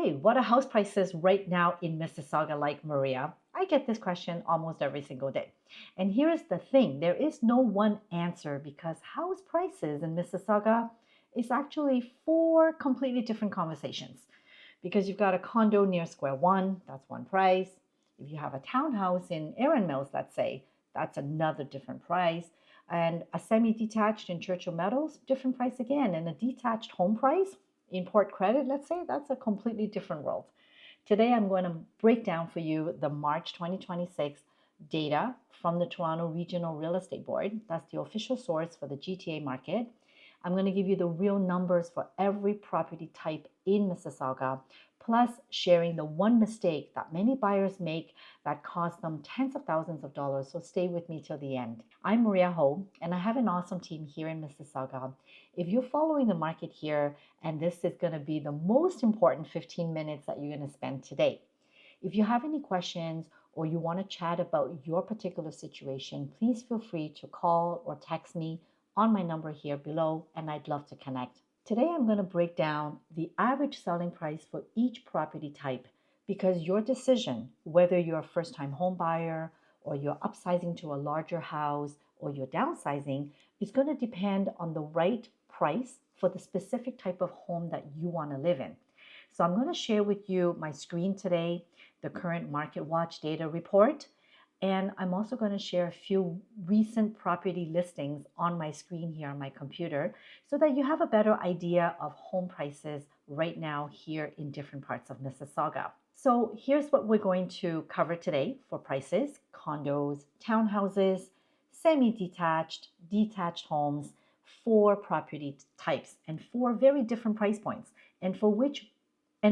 Hey, what are house prices right now in Mississauga like, Maria? I get this question almost every single day. And here is the thing, there is no one answer because house prices in Mississauga is actually four completely different conversations. Because you've got a condo near Square One, that's one price. If you have a townhouse in Erin Mills, let's say, that's another different price. And a semi-detached in Churchill Meadows, different price again. And a detached home price in Port Credit, let's say, that's a completely different world. Today, I'm going to break down for you the March 2026 data from the Toronto Regional Real Estate Board. That's the official source for the GTA market. I'm going to give you the real numbers for every property type in Mississauga, plus sharing the one mistake that many buyers make that costs them tens of thousands of dollars. So stay with me till the end. I'm Maria Ho, and I have an awesome team here in Mississauga. If you're following the market here, and this is going to be the most important 15 minutes that you're going to spend today. If you have any questions or you want to chat about your particular situation, please feel free to call or text me on my number here below, and I'd love to connect. Today, I'm going to break down the average selling price for each property type because your decision, whether you're a first-time home buyer or you're upsizing to a larger house or you're downsizing, is going to depend on the right price for the specific type of home that you want to live in. So I'm going to share with you my screen today, the current Market Watch data report, and I'm also going to share a few recent property listings on my screen here on my computer so that you have a better idea of home prices right now here in different parts of Mississauga. So here's what we're going to cover today for prices: condos, townhouses, semi-detached, detached homes, four property types and four very different price points. And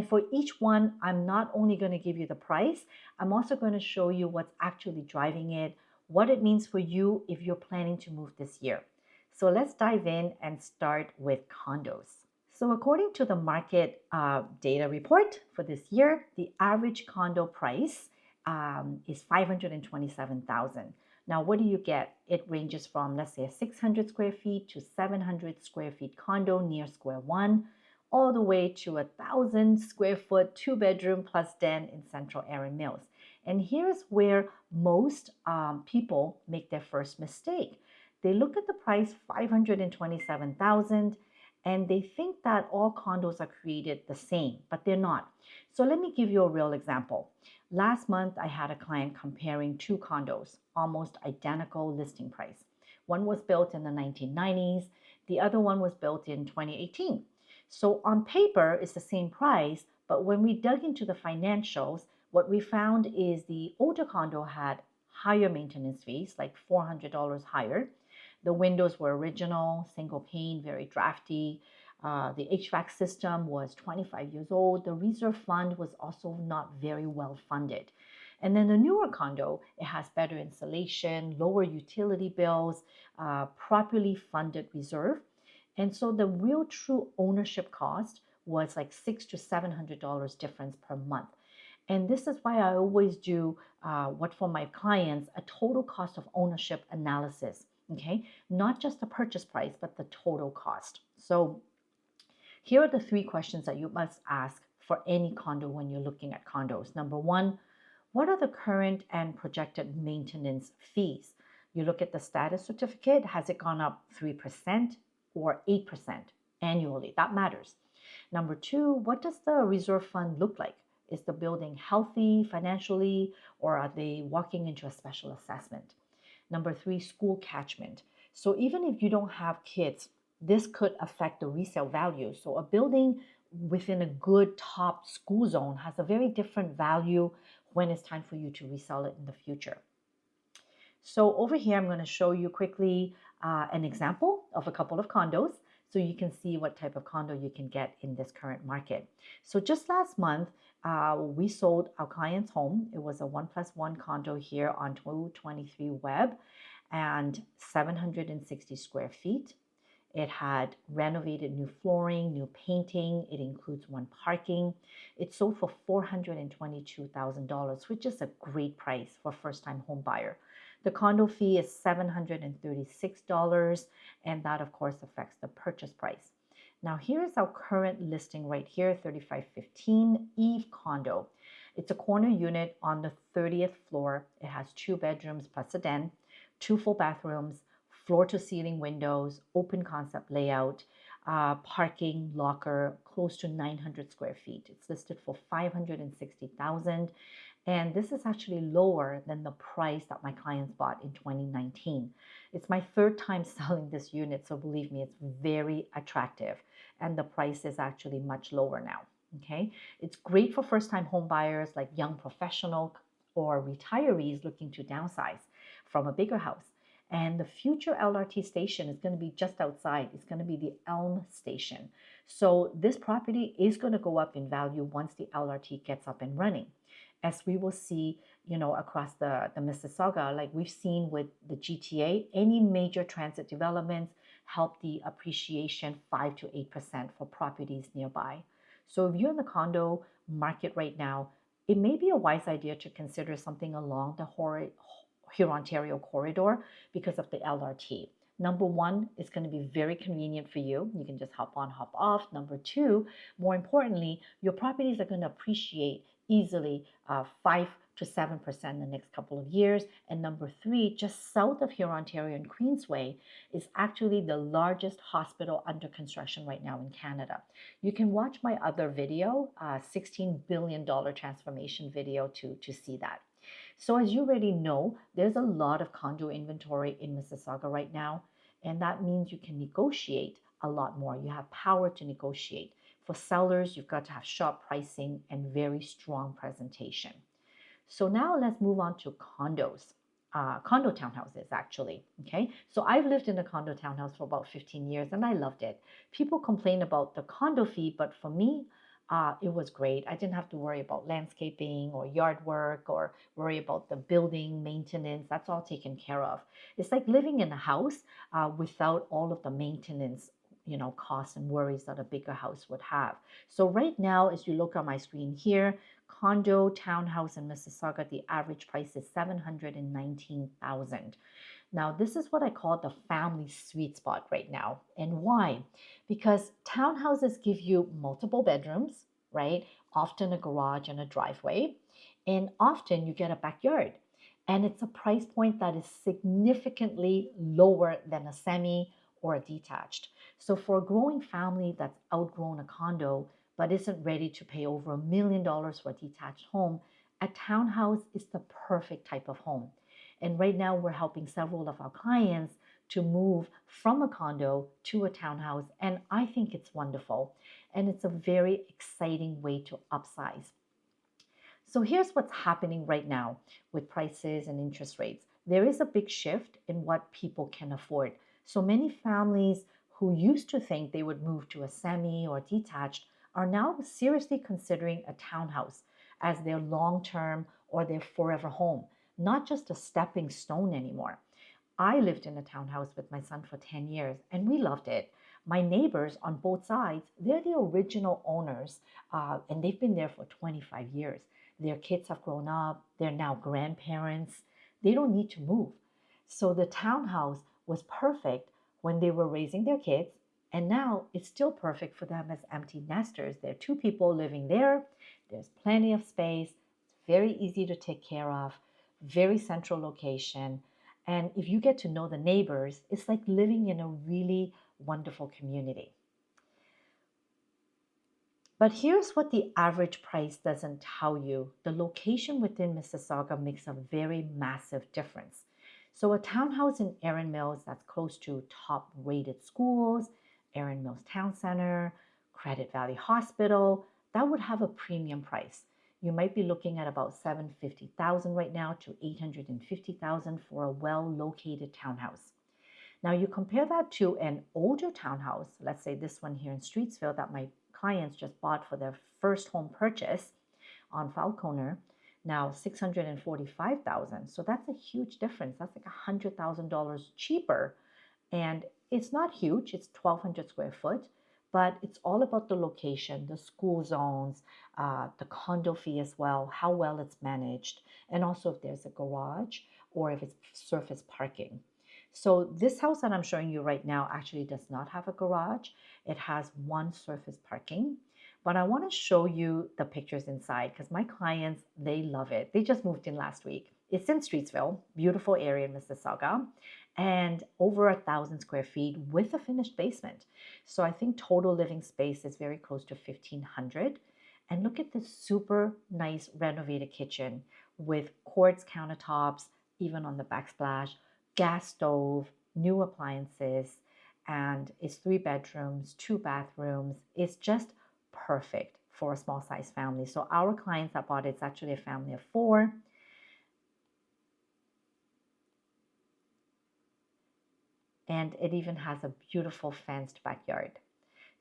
for each one, I'm not only going to give you the price, I'm also going to show you what's actually driving it, what it means for you if you're planning to move this year. So let's dive in and start with condos. So according to the market data report for this year, the average condo price is $527,000. Now, what do you get? It ranges from, let's say, a 600 square feet to 700 square feet condo near Square One, all the way to 1,000 square foot, 2-bedroom plus den in central Erin Mills. And here's where most people make their first mistake. They look at the price, $527,000, and they think that all condos are created the same, but they're not. So let me give you a real example. Last month, I had a client comparing two condos, almost identical listing price. One was built in the 1990s. The other one was built in 2018. So on paper, it's the same price, but when we dug into the financials, what we found is the older condo had higher maintenance fees, like $400 higher. The windows were original, single pane, very drafty. The HVAC system was 25 years old. The reserve fund was also not very well funded. And then the newer condo, it has better insulation, lower utility bills, properly funded reserve. And so the real true ownership cost was like $600 to $700 difference per month. And this is why I always do what for my clients, a total cost of ownership analysis, okay? Not just the purchase price, but the total cost. So here are the three questions that you must ask for any condo when you're looking at condos. Number one, what are the current and projected maintenance fees? You look at the status certificate, has it gone up 3%? Or 8% annually? That matters. Number two, what does the reserve fund look like? Is the building healthy financially, or are they walking into a special assessment? Number three, school catchment. So even if you don't have kids, this could affect the resale value. So a building within a good top school zone has a very different value when it's time for you to resell it in the future. So over here, I'm going to show you quickly an example of a couple of condos so you can see what type of condo you can get in this current market. So just last month, we sold our client's home. It was a 1+1 condo here on 223 Webb and 760 square feet. It had renovated new flooring, new painting. It includes one parking. It sold for $422,000, which is a great price for a first-time home buyer. The condo fee is $736, and that, of course, affects the purchase price. Now here's our current listing right here, 3515 Eve Condo. It's a corner unit on the 30th floor. It has 2 bedrooms plus a den, 2 full bathrooms, floor to ceiling windows, open concept layout, parking, locker, close to 900 square feet. It's listed for 560,000. And this is actually lower than the price that my clients bought in 2019. It's my 3rd time selling this unit, so believe me, it's very attractive. And the price is actually much lower now. Okay, it's great for first-time home buyers like young professional or retirees looking to downsize from a bigger house. And the future LRT station is going to be just outside. It's going to be the Elm station. So this property is going to go up in value once the LRT gets up and running. As we will see, across the Mississauga, like we've seen with the GTA, any major transit developments help the appreciation 5 to 8% for properties nearby. So if you're in the condo market right now, it may be a wise idea to consider something along the Hurontario corridor because of the LRT. Number one, it's going to be very convenient for you. You can just hop on, hop off. Number two, more importantly, your properties are going to appreciate easily 5 to 7% in the next couple of years. And number three, just south of Hurontario and Queensway is actually the largest hospital under construction right now in Canada. You can watch my other video, $16 billion transformation video to see that. So as you already know, there's a lot of condo inventory in Mississauga right now, and that means you can negotiate a lot more. You have power to negotiate. For sellers, you've got to have sharp pricing and very strong presentation. So now let's move on to condos. Condo townhouses, actually. Okay, so I've lived in a condo townhouse for about 15 years and I loved it. People complain about the condo fee, but for me, it was great. I didn't have to worry about landscaping or yard work or worry about the building maintenance. That's all taken care of. It's like living in a house without all of the maintenance costs and worries that a bigger house would have. So right now, as you look on my screen here, condo townhouse in Mississauga, the average price is $719,000. Now, this is what I call the family sweet spot right now. And why? Because townhouses give you multiple bedrooms, right? Often a garage and a driveway. And often you get a backyard. And it's a price point that is significantly lower than a semi or a detached. So for a growing family that's outgrown a condo but isn't ready to pay over $1 million for a detached home, a townhouse is the perfect type of home. And right now we're helping several of our clients to move from a condo to a townhouse. And I think it's wonderful. And it's a very exciting way to upsize. So here's what's happening right now with prices and interest rates. There is a big shift in what people can afford. So many families who used to think they would move to a semi or detached are now seriously considering a townhouse as their long-term or their forever home, not just a stepping stone anymore. I lived in a townhouse with my son for 10 years and we loved it. My neighbors on both sides, they're the original owners and they've been there for 25 years. Their kids have grown up, they're now grandparents. They don't need to move. So the townhouse was perfect when they were raising their kids, and now it's still perfect for them as empty nesters. There are 2 people living there. There's plenty of space. It's very easy to take care of, very central location. And if you get to know the neighbors, it's like living in a really wonderful community. But here's what the average price doesn't tell you. The location within Mississauga makes a very massive difference. So a townhouse in Erin Mills that's close to top-rated schools, Erin Mills Town Center, Credit Valley Hospital, that would have a premium price. You might be looking at about $750,000 right now to $850,000 for a well-located townhouse. Now you compare that to an older townhouse, let's say this one here in Streetsville that my clients just bought for their first home purchase on Falconer, now $645,000. So that's a huge difference. That's like $100,000 cheaper. And it's not huge, it's 1,200 square foot, but it's all about the location, the school zones, the condo fee as well, how well it's managed, and also if there's a garage or if it's surface parking. So this house that I'm showing you right now actually does not have a garage. It has one surface parking. But I want to show you the pictures inside because my clients, they love it. They just moved in last week. It's in Streetsville, beautiful area in Mississauga, and over 1,000 square feet with a finished basement. So I think total living space is very close to 1,500. And look at this super nice renovated kitchen with quartz countertops, even on the backsplash, gas stove, new appliances, and it's 3 bedrooms, 2 bathrooms. It's just perfect for a small size family. So our clients that bought it's actually a family of 4. And it even has a beautiful fenced backyard.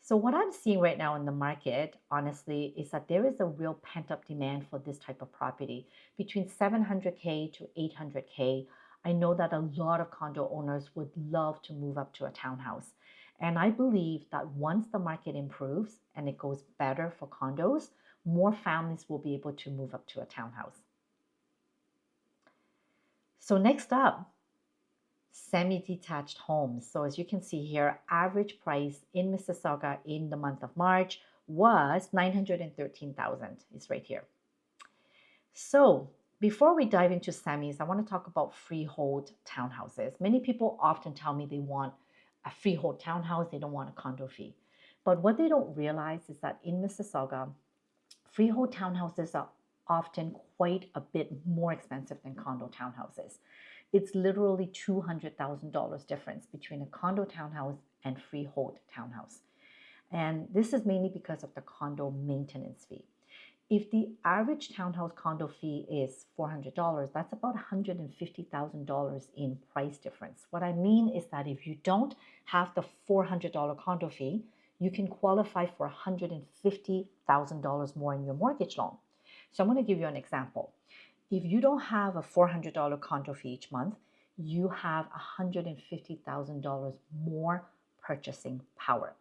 So what I'm seeing right now in the market, honestly, is that there is a real pent-up demand for this type of property between 700K to 800K. I know that a lot of condo owners would love to move up to a townhouse. And I believe that once the market improves and it goes better for condos, more families will be able to move up to a townhouse. So next up, semi-detached homes. So as you can see here, average price in Mississauga in the month of March was 913,000. It's right here. So before we dive into semis, I want to talk about freehold townhouses. Many people often tell me they want a freehold townhouse, they don't want a condo fee. But what they don't realize is that in Mississauga, freehold townhouses are often quite a bit more expensive than condo townhouses. It's literally $200,000 difference between a condo townhouse and freehold townhouse. And this is mainly because of the condo maintenance fee. If the average townhouse condo fee is $400, that's about $150,000 in price difference. What I mean is that if you don't have the $400 condo fee, you can qualify for $150,000 more in your mortgage loan. So I'm going to give you an example. If you don't have a $400 condo fee each month, you have $150,000 more purchasing power.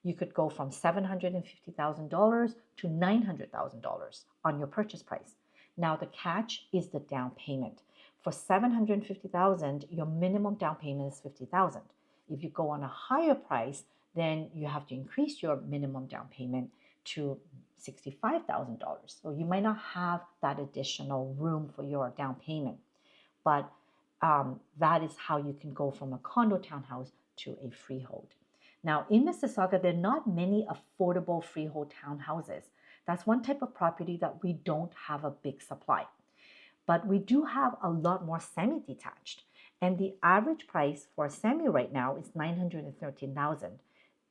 You could go from $750,000 to $900,000 on your purchase price. Now the catch is the down payment. For $750,000, your minimum down payment is $50,000. If you go on a higher price, then you have to increase your minimum down payment to $65,000. So you might not have that additional room for your down payment, but that is how you can go from a condo townhouse to a freehold. Now in Mississauga, there are not many affordable freehold townhouses. That's one type of property that we don't have a big supply, but we do have a lot more semi-detached. And the average price for a semi right now is $913,000.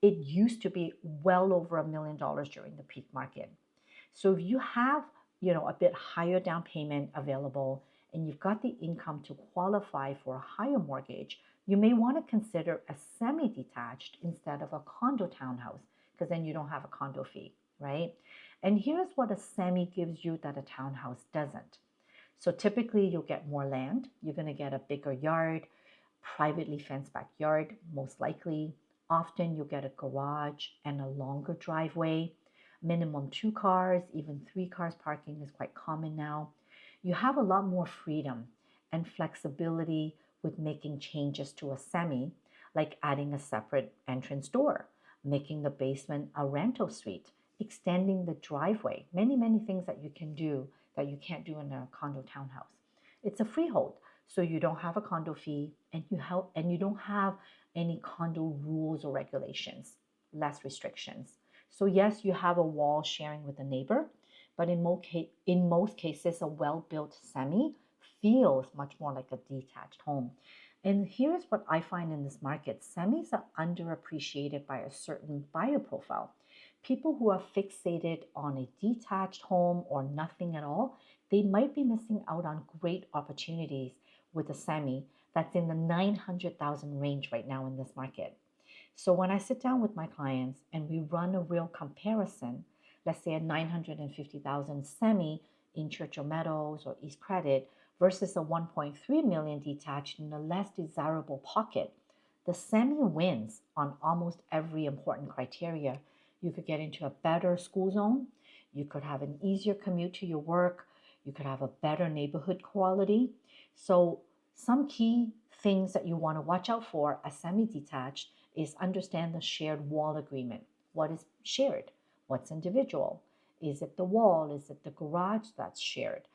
It used to be well over $1 million during the peak market. So if you have, a bit higher down payment available and you've got the income to qualify for a higher mortgage, you may want to consider a semi-detached instead of a condo townhouse because then you don't have a condo fee, right? And here's what a semi gives you that a townhouse doesn't. So typically you'll get more land. You're going to get a bigger yard, privately fenced backyard, most likely. Often you'll get a garage and a longer driveway, minimum 2 cars, even 3 cars parking is quite common now. You have a lot more freedom and flexibility with making changes to a semi, like adding a separate entrance door, making the basement a rental suite, extending the driveway, many, many things that you can do that you can't do in a condo townhouse. It's a freehold, so you don't have a condo fee and you don't have any condo rules or regulations, less restrictions. So yes, you have a wall sharing with a neighbor, but in most cases, a well-built semi feels much more like a detached home. And here's what I find in this market. Semis are underappreciated by a certain buyer profile. People who are fixated on a detached home or nothing at all, they might be missing out on great opportunities with a semi that's in the 900,000 range right now in this market. So when I sit down with my clients and we run a real comparison, let's say a 950,000 semi in Churchill Meadows or East Credit versus a 1.3 million detached in a less desirable pocket, the semi wins on almost every important criteria. You could get into a better school zone, you could have an easier commute to your work, you could have a better neighborhood quality. So some key things that you want to watch out for as semi-detached is understand the shared wall agreement. What is shared? What's individual? Is it the wall? Is it the garage that's shared?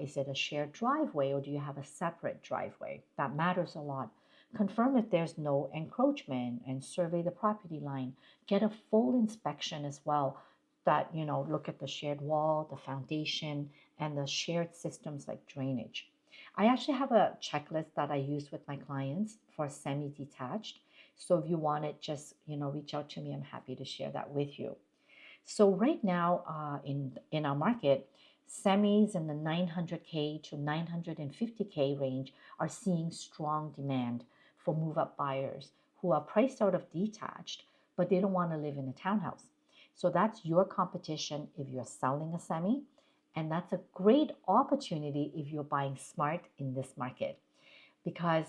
Is it a shared driveway, or do you have a separate driveway? That matters a lot. Confirm if there's no encroachment and survey the property line. Get a full inspection as well, that, look at the shared wall, the foundation, and the shared systems like drainage. I actually have a checklist that I use with my clients for semi-detached. So if you want it, just, reach out to me. I'm happy to share that with you. So right now, in our market, semis in the 900K to 950K range are seeing strong demand for move-up buyers who are priced out of detached, but they don't want to live in a townhouse. So that's your competition if you're selling a semi, and that's a great opportunity if you're buying smart in this market, because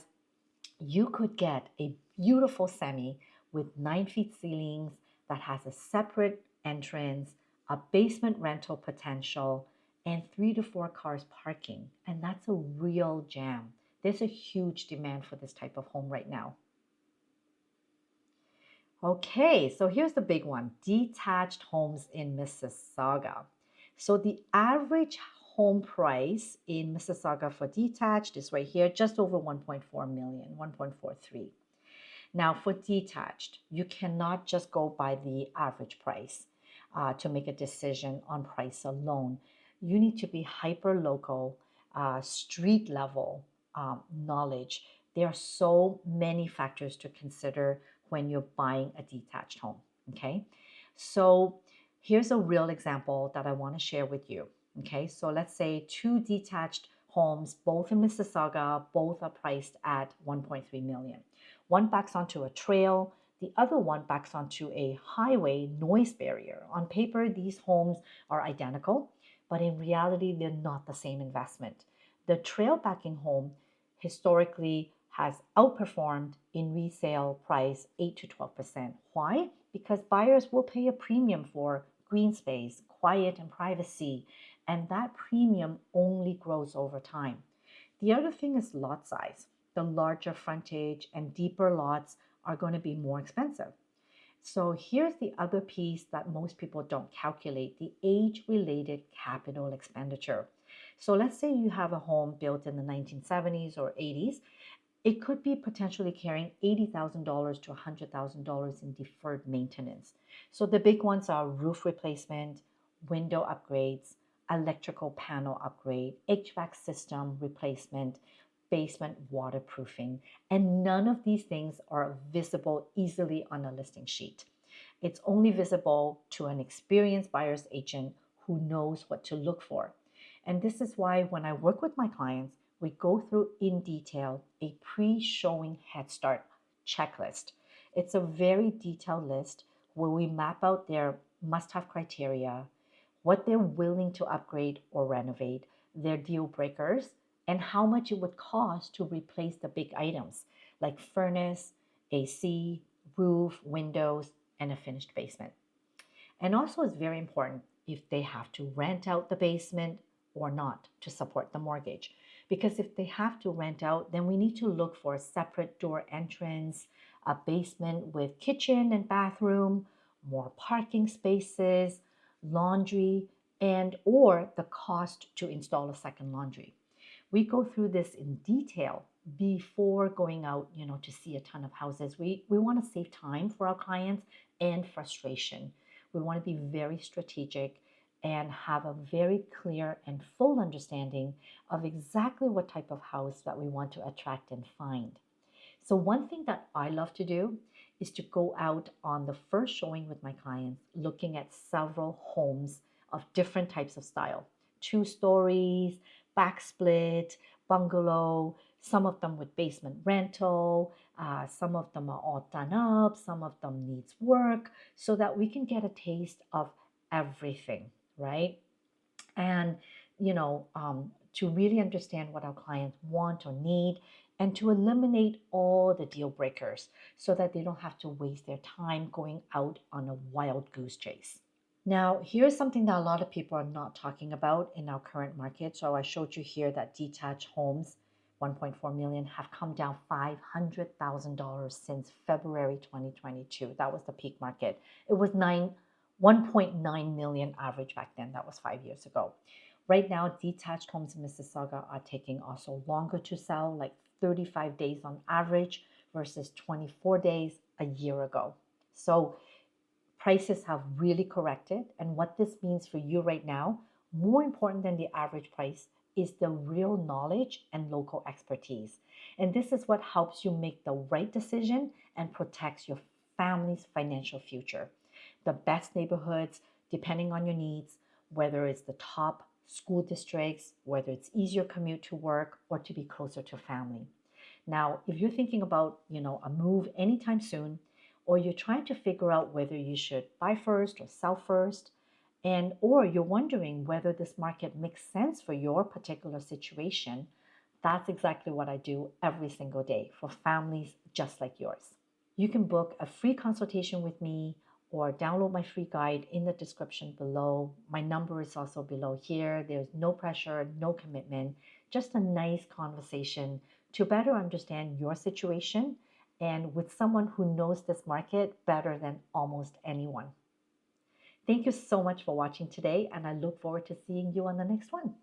you could get a beautiful semi with 9 feet ceilings that has a separate entrance, a basement rental potential, and 3 to 4 cars parking. And that's a real jam. There's a huge demand for this type of home right now. Okay, so here's the big one, detached homes in Mississauga. So the average home price in Mississauga for detached is right here, just over 1.4 million, 1.43. Now for detached, you cannot just go by the average price to make a decision on price alone. You need to be hyper local, street level knowledge. There are so many factors to consider when you're buying a detached home, okay? So here's a real example that I want to share with you, okay? So let's say 2 detached homes, both in Mississauga, both are priced at 1.3 million. One backs onto a trail, the other one backs onto a highway noise barrier. On paper, these homes are identical, but in reality, they're not the same investment. The trail backing home historically has outperformed in resale price 8 to 12%. Why? Because buyers will pay a premium for green space, quiet, and privacy, and that premium only grows over time. The other thing is lot size. The larger frontage and deeper lots are going to be more expensive. So here's the other piece that most people don't calculate, the age-related capital expenditure. So let's say you have a home built in the 1970s or 80s. It could be potentially carrying $80,000 to $100,000 in deferred maintenance. So the big ones are roof replacement, window upgrades, electrical panel upgrade, HVAC system replacement, basement waterproofing, and none of these things are visible easily on a listing sheet. It's only visible to an experienced buyer's agent who knows what to look for. And this is why when I work with my clients, we go through in detail a pre-showing head start checklist. It's a very detailed list where we map out their must-have criteria, what they're willing to upgrade or renovate, their deal breakers, and how much it would cost to replace the big items like furnace, AC, roof, windows, and a finished basement. And also it's very important if they have to rent out the basement or not to support the mortgage. Because if they have to rent out, then we need to look for a separate door entrance, a basement with kitchen and bathroom, more parking spaces, laundry, and or the cost to install a second laundry. We go through this in detail before going out, to see a ton of houses. We want to save time for our clients and frustration. We want to be very strategic and have a very clear and full understanding of exactly what type of house that we want to attract and find. So one thing that I love to do is to go out on the first showing with my clients, looking at several homes of different types of style, 2 stories, backsplit, bungalow, some of them with basement rental, some of them are all done up, some of them needs work, so that we can get a taste of everything, right? And, to really understand what our clients want or need, and to eliminate all the deal breakers so that they don't have to waste their time going out on a wild goose chase. Now, here's something that a lot of people are not talking about in our current market. So I showed you here that detached homes 1.4 million have come down $500,000 since February 2022. That was the peak market. It was 1.9 million average back then. That was 5 years ago. Right now, detached homes in Mississauga are taking also longer to sell, like 35 days on average versus 24 days a year ago. So prices have really corrected. And what this means for you right now, more important than the average price, is the real knowledge and local expertise. And this is what helps you make the right decision and protects your family's financial future. The best neighborhoods, depending on your needs, whether it's the top school districts, whether it's easier commute to work or to be closer to family. Now, if you're thinking about, a move anytime soon, or you're trying to figure out whether you should buy first or sell first, and or you're wondering whether this market makes sense for your particular situation, that's exactly what I do every single day for families just like yours. You can book a free consultation with me or download my free guide in the description below. My number is also below here. There's no pressure, no commitment, just a nice conversation to better understand your situation and with someone who knows this market better than almost anyone. Thank you so much for watching today, and I look forward to seeing you on the next one.